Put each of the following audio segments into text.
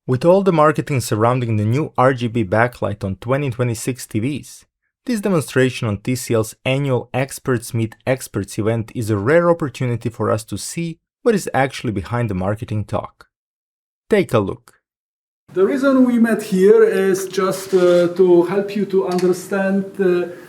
With all the marketing surrounding the new RGB backlight on 2026 TVs, this demonstration on TCL's annual Experts Meet Experts event is a rare opportunity for us to see what is actually behind the marketing talk. Take a look. The reason we met here is just to help you to understand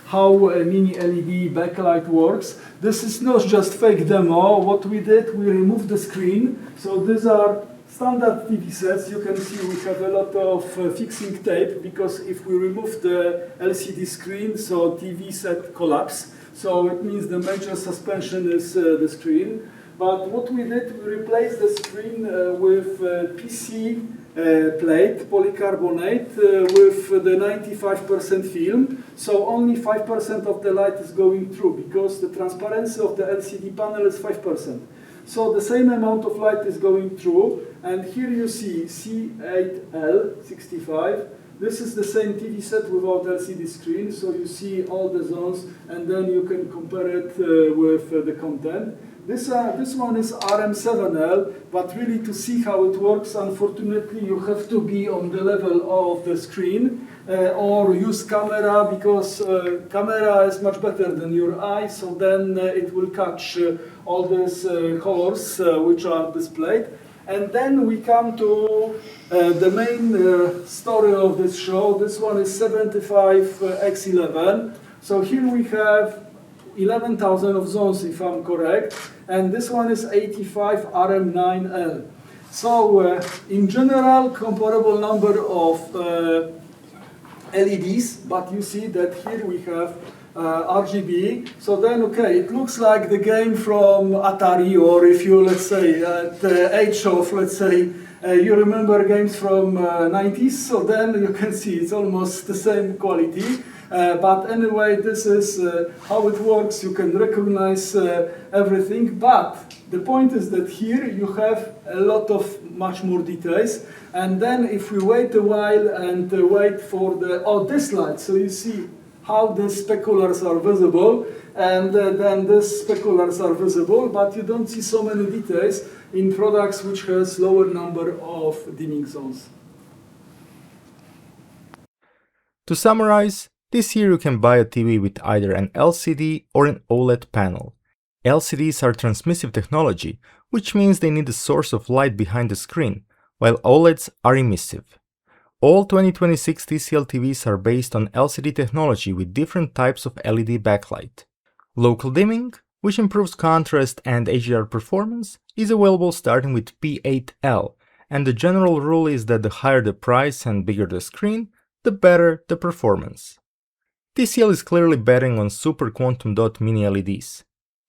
how a Mini LED backlight works. This is not just fake demo. What we did, we removed the screen. So these are standard TV sets. You can see we have a lot of fixing tape because if we remove the LCD screen, so TV set collapse. So it means the major suspension is the screen. But what we did, we replaced the screen with PC plate, polycarbonate, with the 95% film. So only 5% of the light is going through because the transparency of the LCD panel is 5%. So the same amount of light is going through. And here you see C8L65. This is the same TV set without LCD screen. So you see all the zones and then you can compare it with the content. This one is RM7L, but really to see how it works, unfortunately, you have to be on the level of the screen or use camera because camera is much better than your eye, so then it will catch all these colors which are displayed. And then we come to the main story of this show. This one is 75x11. So here we have 11,000 of zones, if I'm correct, and this one is 85 RM9L. So in general, comparable number of LEDs, but you see that here we have RGB. So then, okay, it looks like the game from Atari, or if you, let's say, at the age of, let's say, you remember games from 90s, so then you can see it's almost the same quality. But anyway, this is how it works. You can recognize everything. But the point is that here you have a lot of much more details. And then if we wait a while and wait for this light, so you see how the speculars are visible. And then the speculars are visible, but you don't see so many details in products which has lower number of dimming zones. To summarize, this year you can buy a TV with either an LCD or an OLED panel. LCDs are transmissive technology, which means they need a source of light behind the screen, while OLEDs are emissive. All 2026 TCL TVs are based on LCD technology with different types of LED backlight. Local dimming, which improves contrast and HDR performance, is available starting with P8L, and the general rule is that the higher the price and bigger the screen, the better the performance. TCL is clearly betting on super quantum dot mini LEDs.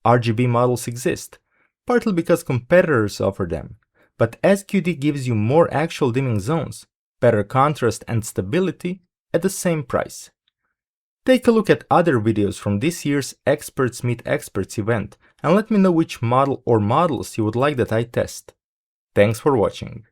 RGB models exist, partly because competitors offer them, but SQD gives you more actual dimming zones, better contrast and stability at the same price. Take a look at other videos from this year's Experts Meet Experts event and let me know which model or models you would like that I test. Thanks for watching.